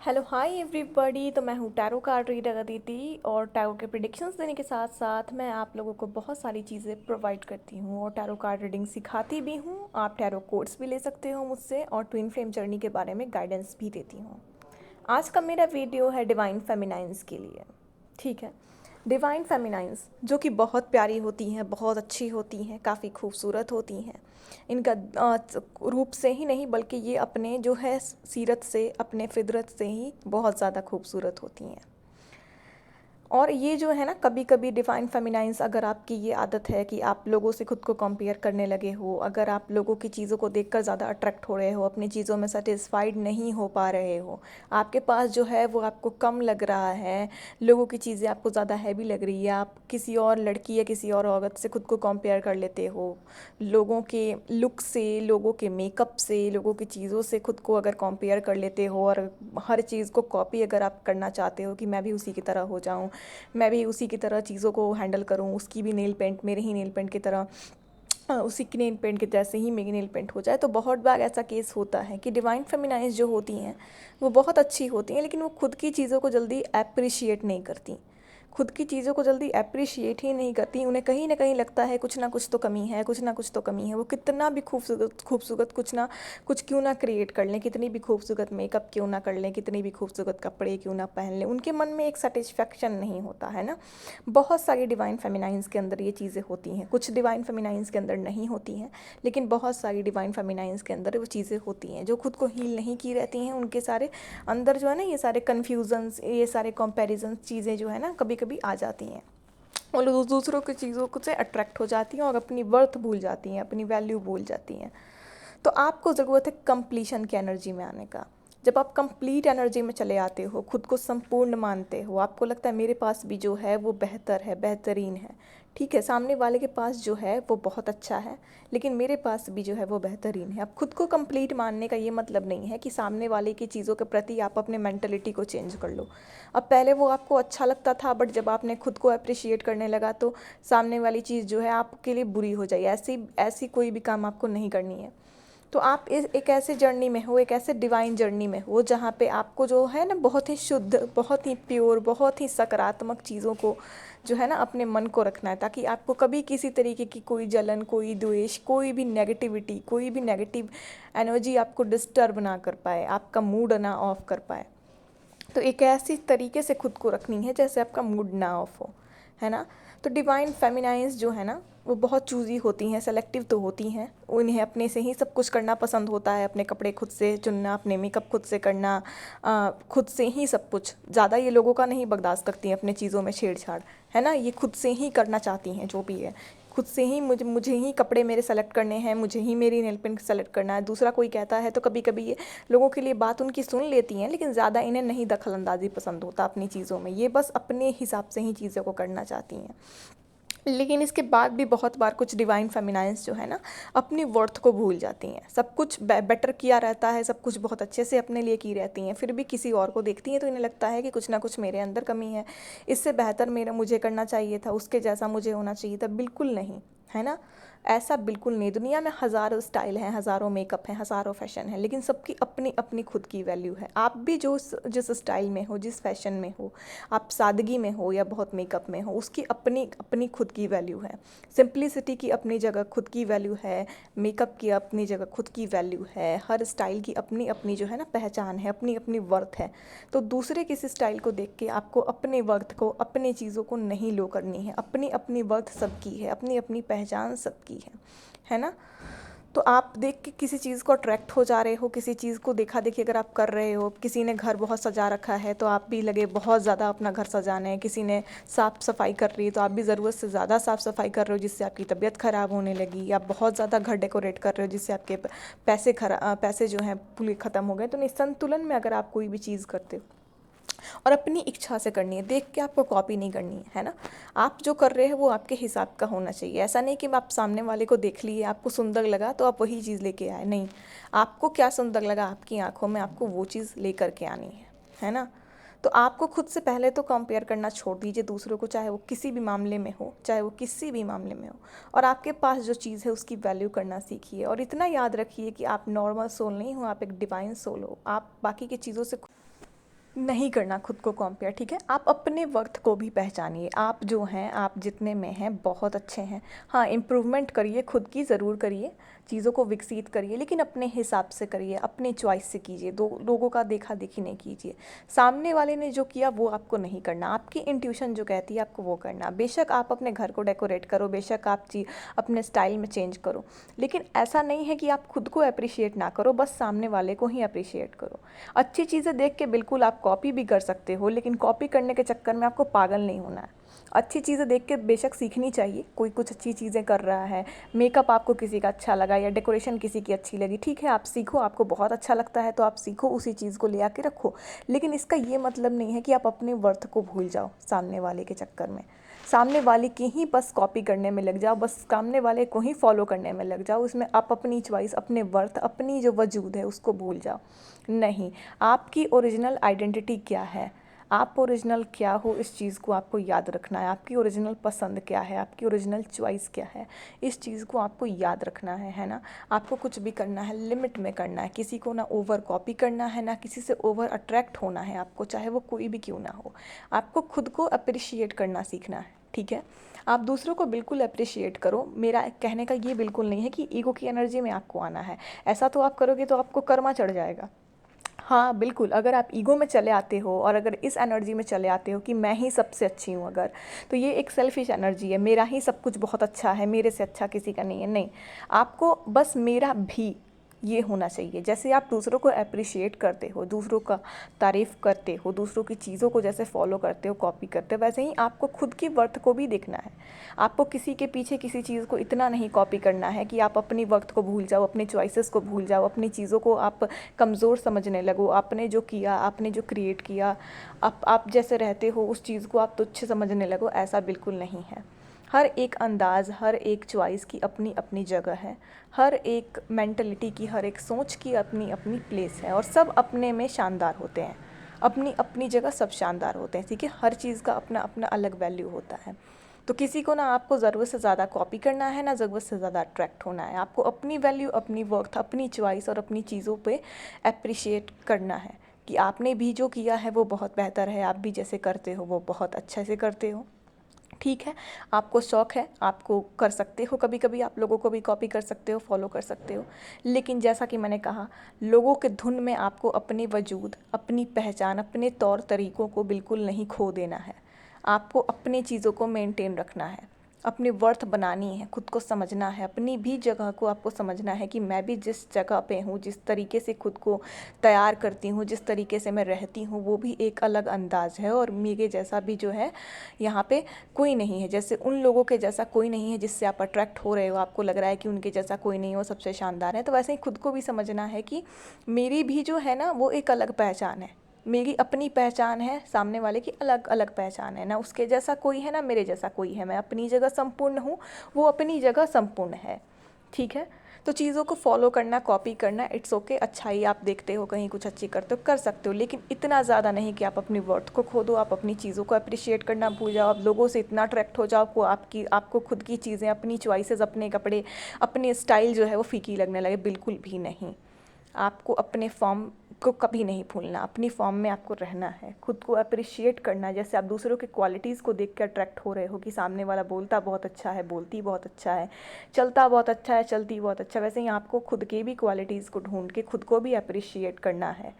Hello hi everybody. तो मैं हूँ टैरो कार्ड रीडर अदिति और टैरो के प्रिडिक्शंस देने के साथ साथ मैं आप लोगों को बहुत सारी चीज़ें प्रोवाइड करती हूँ और टैरो कार्ड रीडिंग सिखाती भी हूँ। आप टैरो कोर्स भी ले सकते हो मुझसे और ट्विन फ्लेम जर्नी के बारे में गाइडेंस भी देती हूँ। आज का मेरा वीडियो है डिवाइन फेमिनाइंस के लिए। ठीक है, डिवाइन फेमिनाइंस जो कि बहुत प्यारी होती हैं, बहुत अच्छी होती हैं, काफ़ी खूबसूरत होती हैं। इनका रूप से ही नहीं बल्कि ये अपने जो है सीरत से, अपने फितरत से ही बहुत ज़्यादा खूबसूरत होती हैं। और ये जो है ना, कभी कभी डिवाइन फेमिनाइंस, अगर आपकी ये आदत है कि आप लोगों से खुद को कंपेयर करने लगे हो, अगर आप लोगों की चीज़ों को देखकर ज़्यादा अट्रैक्ट हो रहे हो, अपनी चीज़ों में सेटिस्फाइड नहीं हो पा रहे हो, आपके पास जो है वो आपको कम लग रहा है, लोगों की चीज़ें आपको ज़्यादा हैवी लग रही है, आप किसी और लड़की या किसी और औरत से खुद को कंपेयर कर लेते हो, लोगों के लुक से, लोगों के मेकअप से, लोगों की चीज़ों से खुद को अगर कंपेयर कर लेते हो और हर चीज़ को कॉपी अगर आप करना चाहते हो कि मैं भी उसी की तरह हो जाऊँ, मैं भी उसी की तरह चीज़ों को हैंडल करूँ, उसकी भी नेल पेंट मेरे ही नेल पेंट की तरह, उसी की नेल पेंट के जैसे ही मेरी नेल पेंट हो जाए। तो बहुत बार ऐसा केस होता है कि डिवाइन फेमिनाइज जो होती हैं वो बहुत अच्छी होती हैं, लेकिन वो खुद की चीज़ों को जल्दी अप्रिशिएट नहीं करती, खुद की चीज़ों को जल्दी अप्रिशिएट ही नहीं करती। उन्हें कहीं ना कहीं लगता है कुछ ना कुछ तो कमी है, कुछ ना कुछ तो कमी है। वो कितना भी खूबसूरत खूबसूरत कुछ ना कुछ क्यों ना क्रिएट कर लें, कितनी भी खूबसूरत मेकअप क्यों ना कर लें, कितनी भी खूबसूरत कपड़े क्यों ना पहन लें, उनके मन में एक सेटिस्फेक्शन नहीं होता है ना। बहुत सारी डिवाइन फेमिनाइंस के अंदर ये चीज़ें होती हैं, कुछ डिवाइन फेमिनाइंस के अंदर नहीं होती हैं, लेकिन बहुत सारी डिवाइन फेमिनाइंस के अंदर वो चीज़ें होती हैं जो खुद को हील नहीं की रहती हैं। उनके सारे अंदर जो है ना, ये सारे कन्फ्यूज़न्स, ये सारे कंपैरिजन चीज़ें जो है ना, कभी कभी आ जाती हैं और दूसरों की चीज़ों को से अट्रैक्ट हो जाती हैं और अपनी वर्थ भूल जाती हैं, अपनी वैल्यू भूल जाती हैं। तो आपको ज़रूरत है कंप्लीशन की एनर्जी में आने का। जब आप कंप्लीट एनर्जी में चले आते हो, खुद को संपूर्ण मानते हो, आपको लगता है मेरे पास भी जो है वो बेहतर है, बेहतरीन है, ठीक है, सामने वाले के पास जो है वो बहुत अच्छा है, लेकिन मेरे पास भी जो है वो बेहतरीन है। अब खुद को कंप्लीट मानने का ये मतलब नहीं है कि सामने वाले की चीज़ों के प्रति आप अपने मेंटलिटी को चेंज कर लो। अब पहले वो आपको अच्छा लगता था, बट जब आपने खुद को अप्रिशिएट करने लगा तो सामने वाली चीज़ जो है आपके लिए बुरी हो जाए। ऐसी ऐसी कोई भी काम आपको नहीं करनी है। तो आप इस एक ऐसे जर्नी में हो, एक ऐसे डिवाइन जर्नी में हो जहाँ पे आपको जो है ना, बहुत ही शुद्ध, बहुत ही प्योर, बहुत ही सकारात्मक चीज़ों को जो है ना अपने मन को रखना है, ताकि आपको कभी किसी तरीके की कोई जलन, कोई द्वेष, कोई भी नेगेटिविटी, कोई भी नेगेटिव एनर्जी आपको डिस्टर्ब ना कर पाए, आपका मूड ना ऑफ कर पाए। तो एक ऐसी तरीके से खुद को रखनी है जैसे आपका मूड ना ऑफ हो, है ना। तो डिवाइन फेमिनाइंस जो है ना, वो बहुत चूज़ी होती हैं, सेलेक्टिव तो होती हैं, उन्हें अपने से ही सब कुछ करना पसंद होता है, अपने कपड़े खुद से चुनना, अपने मेकअप खुद से करना, खुद से ही सब कुछ। ज़्यादा ये लोगों का नहीं बर्दाश्त करती हैं अपने चीज़ों में छेड़छाड़, है ना। ये खुद से ही करना चाहती हैं जो भी है, खुद से ही मुझे ही कपड़े मेरे सेलेक्ट करने हैं, मुझे ही मेरी नेल पेंट सेलेक्ट करना है। दूसरा कोई कहता है तो कभी कभी ये लोगों के लिए बात उनकी सुन लेती हैं, लेकिन ज़्यादा इन्हें नहीं दखल अंदाजी पसंद होता अपनी चीज़ों में, ये बस अपने हिसाब से ही चीज़ों को करना चाहती हैं। लेकिन इसके बाद भी बहुत बार कुछ डिवाइन फेमिनाइंस जो है ना, अपनी वर्थ को भूल जाती हैं। सब कुछ बेटर किया रहता है, सब कुछ बहुत अच्छे से अपने लिए की रहती हैं, फिर भी किसी और को देखती हैं तो इन्हें लगता है कि कुछ ना कुछ मेरे अंदर कमी है, इससे बेहतर मेरा मुझे करना चाहिए था, उसके जैसा मुझे होना चाहिए था। बिल्कुल नहीं, है ना। ऐसा बिल्कुल नहीं। दुनिया में हज़ारों स्टाइल हैं, हज़ारों मेकअप हैं, हज़ारों फैशन है, लेकिन सबकी अपनी अपनी खुद की वैल्यू है। आप भी जो जिस स्टाइल में हो, जिस फैशन में हो, आप सादगी में हो या बहुत मेकअप में हो, उसकी अपनी अपनी खुद की वैल्यू है। सिंप्लिसिटी की अपनी जगह खुद की वैल्यू है, मेकअप की अपनी जगह खुद की वैल्यू है, हर स्टाइल की अपनी अपनी जो है ना पहचान है, अपनी अपनी वर्थ है। तो दूसरे किसी स्टाइल को देख के आपको अपने वर्थ को, अपनी चीज़ों को नहीं लो करनी है। अपनी अपनी वर्थ सबकी है, अपनी अपनी पहचान सबकी है ना। तो आप देख के किसी चीज़ को अट्रैक्ट हो जा रहे हो, किसी चीज़ को देखा देखी अगर आप कर रहे हो, किसी ने घर बहुत सजा रखा है तो आप भी लगे बहुत ज़्यादा अपना घर सजाने, किसी ने साफ़ सफाई कर रही है तो आप भी ज़रूरत से ज़्यादा साफ़ सफाई कर रहे हो जिससे आपकी तबीयत ख़राब होने लगी, या बहुत ज़्यादा घर डेकोरेट कर रहे हो जिससे आपके पैसे जो हैं पूरे ख़त्म हो गए। तो निसंतुलन में अगर आप कोई भी चीज़ करते हो और अपनी इच्छा से करनी है, देख के आपको कॉपी नहीं करनी है ना। आप जो कर रहे हैं वो आपके हिसाब का होना चाहिए। ऐसा नहीं कि आप सामने वाले को देख लिए, आपको सुंदर लगा तो आप वही चीज़ लेके आए, नहीं। आपको क्या सुंदर लगा आपकी आंखों में, आपको वो चीज़ लेकर के आनी है ना। तो आपको खुद से पहले तो कंपेयर करना छोड़ दीजिए दूसरों को, चाहे वो किसी भी मामले में हो, चाहे वो किसी भी मामले में हो। और आपके पास जो चीज़ है उसकी वैल्यू करना सीखिए। और इतना याद रखिए कि आप नॉर्मल सोल नहीं हो, आप एक डिवाइन सोल हो। आप बाकी की चीज़ों से नहीं करना खुद को कंपेयर, ठीक है। आप अपने वक्त को भी पहचानिए, आप जो हैं, आप जितने में हैं बहुत अच्छे हैं। हाँ, इम्प्रूवमेंट करिए, खुद की ज़रूर करिए, चीज़ों को विकसित करिए, लेकिन अपने हिसाब से करिए, अपने चॉइस से कीजिए, दो लोगों का देखा देखी नहीं कीजिए। सामने वाले ने जो किया वो आपको नहीं करना, आपकी इंट्यूशन जो कहती है आपको वो करना। बेशक आप अपने घर को डेकोरेट करो, बेशक आप अपने स्टाइल में चेंज करो, लेकिन ऐसा नहीं है कि आप खुद को अप्रिशिएट ना करो, बस सामने वाले को ही अप्रिशिएट करो। अच्छी चीज़ें देख के बिल्कुल आप कॉपी भी कर सकते हो, लेकिन कॉपी करने के चक्कर में आपको पागल नहीं होना है। अच्छी चीज़ें देख के बेशक सीखनी चाहिए, कोई कुछ अच्छी चीज़ें कर रहा है, मेकअप आपको किसी का अच्छा लगा या डेकोरेशन किसी की अच्छी लगी, ठीक है, आप सीखो, आपको बहुत अच्छा लगता है तो आप सीखो, उसी चीज़ को ले आके रखो। लेकिन इसका ये मतलब नहीं है कि आप अपने वर्थ को भूल जाओ सामने वाले के चक्कर में, सामने वाले की ही बस कॉपी करने में लग जाओ, बस सामने वाले को ही फॉलो करने में लग जाओ, उसमें आप अपनी चॉइस, अपने वर्थ, अपनी जो वजूद है उसको भूल जाओ। नहीं, आपकी ओरिजिनल आइडेंटिटी क्या है, आप ओरिजिनल क्या हो, इस चीज़ को आपको याद रखना है। आपकी ओरिजिनल पसंद क्या है, आपकी ओरिजिनल चॉइस क्या है, इस चीज़ को आपको याद रखना है ना। आपको कुछ भी करना है लिमिट में करना है, किसी को ना ओवर कॉपी करना है, ना किसी से ओवर अट्रैक्ट होना है आपको, चाहे वो कोई भी क्यों ना हो। आपको खुद को अप्रिशिएट करना सीखना है, ठीक है। आप दूसरों को बिल्कुल अप्रिशिएट करो, मेरा कहने का ये बिल्कुल नहीं है कि ईगो की एनर्जी में आपको आना है, ऐसा तो आप करोगे तो आपको कर्मा चढ़ जाएगा। हाँ बिल्कुल, अगर आप ईगो में चले आते हो और अगर इस एनर्जी में चले आते हो कि मैं ही सबसे अच्छी हूँ अगर, तो ये एक सेल्फिश एनर्जी है, मेरा ही सब कुछ बहुत अच्छा है, मेरे से अच्छा किसी का नहीं है। नहीं, आपको बस मेरा भी ये होना चाहिए। जैसे आप दूसरों को अप्रिशिएट करते हो, दूसरों का तारीफ़ करते हो, दूसरों की चीज़ों को जैसे फॉलो करते हो, कॉपी करते हो, वैसे ही आपको खुद की वर्थ को भी देखना है। आपको किसी के पीछे किसी चीज़ को इतना नहीं कॉपी करना है कि आप अपनी वक्त को भूल जाओ, अपनी चॉइसेस को भूल जाओ, अपनी चीज़ों को आप कमज़ोर समझने लगो, आपने जो किया, आपने जो क्रिएट किया, आप जैसे रहते हो उस चीज़ को आप तुच्छ समझने लगो। ऐसा बिल्कुल नहीं है। हर एक अंदाज़, हर एक चॉइस की अपनी अपनी जगह है, हर एक मेंटलिटी की, हर एक सोच की अपनी अपनी प्लेस है, और सब अपने में शानदार होते हैं, अपनी अपनी जगह सब शानदार होते हैं, ठीक है। हर चीज़ का अपना अपना अलग वैल्यू होता है। तो किसी को ना आपको ज़रूरत से ज़्यादा कॉपी करना है, ना ज़रूरत से ज़्यादा अट्रैक्ट होना है। आपको अपनी वैल्यू, अपनी वर्थ, अपनी चॉइस और अपनी चीज़ों पे अप्रिशिएट करना है कि आपने भी जो किया है वो बहुत बेहतर है, आप भी जैसे करते हो वो बहुत अच्छे से करते हो, ठीक है। आपको शौक़ है, आपको कर सकते हो, कभी कभी आप लोगों को भी कॉपी कर सकते हो, फॉलो कर सकते हो, लेकिन जैसा कि मैंने कहा, लोगों के धुन में आपको अपने वजूद, अपनी पहचान, अपने तौर तरीक़ों को बिल्कुल नहीं खो देना है। आपको अपनी चीज़ों को मेंटेन रखना है, अपनी वर्थ बनानी है, खुद को समझना है, अपनी भी जगह को आपको समझना है कि मैं भी जिस जगह पे हूँ, जिस तरीके से खुद को तैयार करती हूँ, जिस तरीके से मैं रहती हूँ, वो भी एक अलग अंदाज़ है, और मेरे जैसा भी जो है यहाँ पे कोई नहीं है। जैसे उन लोगों के जैसा कोई नहीं है जिससे आप अट्रैक्ट हो रहे हो, आपको लग रहा है कि उनके जैसा कोई नहीं हो, सबसे शानदार है, तो वैसे ही खुद को भी समझना है कि मेरी भी जो है ना वो एक अलग पहचान है, मेरी अपनी पहचान है, सामने वाले की अलग अलग पहचान है, ना उसके जैसा कोई है ना मेरे जैसा कोई है। मैं अपनी जगह संपूर्ण हूँ, वो अपनी जगह संपूर्ण है, ठीक है। तो चीज़ों को फॉलो करना, कॉपी करना, इट्स ओके। अच्छाई आप देखते हो, कहीं कुछ अच्छी करते हो, कर सकते हो, लेकिन इतना ज़्यादा नहीं कि आप अपनी वर्थ को खो दो, आप अपनी चीज़ों को अप्रिशिएट करना भूल जाओ, आप लोगों से इतना अट्रैक्ट हो जाओ को आपको खुद की चीज़ें, अपनी चॉइसेस, अपने कपड़े, अपने स्टाइल जो है वो फीकी लगने लगे। बिल्कुल भी नहीं। आपको अपने फॉर्म को कभी नहीं भूलना, अपनी फॉर्म में आपको रहना है, खुद को अप्रिशिएट करना है। जैसे आप दूसरों के क्वालिटीज़ को देख के अट्रैक्ट हो रहे हो कि सामने वाला बोलता बहुत अच्छा है, बोलती बहुत अच्छा है, चलता बहुत अच्छा है, चलती बहुत अच्छा, वैसे ही आपको खुद के भी क्वालिटीज़ को ढूंढ के खुद को भी अप्रिशिएट करना है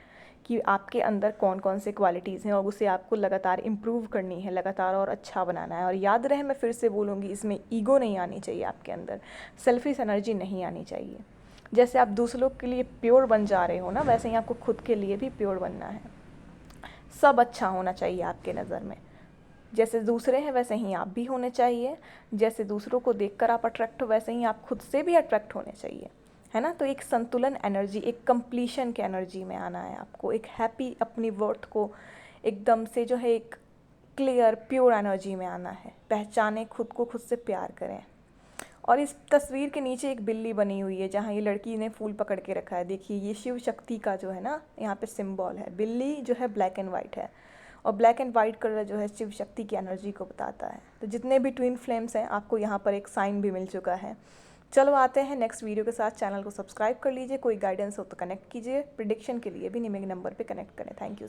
कि आपके अंदर कौन कौन से क्वालिटीज़ हैं, और उसे आपको लगातार इम्प्रूव करनी है, लगातार और अच्छा बनाना है। और याद रहे, मैं फिर से बोलूँगी, इसमें ईगो नहीं आनी चाहिए आपके अंदर, सेल्फिश एनर्जी नहीं आनी चाहिए। जैसे आप दूसरों के लिए प्योर बन जा रहे हो ना, वैसे ही आपको खुद के लिए भी प्योर बनना है। सब अच्छा होना चाहिए आपके नज़र में, जैसे दूसरे हैं वैसे ही आप भी होने चाहिए, जैसे दूसरों को देखकर आप अट्रैक्ट हो वैसे ही आप खुद से भी अट्रैक्ट होने चाहिए, है ना। तो एक संतुलन एनर्जी, एक कंप्लीशन के एनर्जी में आना है आपको, एक हैप्पी, अपनी वर्थ को एकदम से जो है एक क्लियर प्योर एनर्जी में आना है। पहचाने खुद को, खुद से प्यार करें। और इस तस्वीर के नीचे एक बिल्ली बनी हुई है, जहाँ ये लड़की ने फूल पकड़ के रखा है। देखिए, ये शिव शक्ति का जो है ना यहाँ पे सिंबल है। बिल्ली जो है ब्लैक एंड वाइट है, और ब्लैक एंड वाइट कलर जो है शिव शक्ति की एनर्जी को बताता है। तो जितने भी ट्विन फ्लेम्स हैं, आपको यहाँ पर एक साइन भी मिल चुका है। चलो आते हैं नेक्स्ट वीडियो के साथ। चैनल को सब्सक्राइब कर लीजिए, कोई गाइडेंस हो तो कनेक्ट कीजिए, प्रिडिक्शन के लिए भी निमे नंबर पर कनेक्ट करें। Thank you.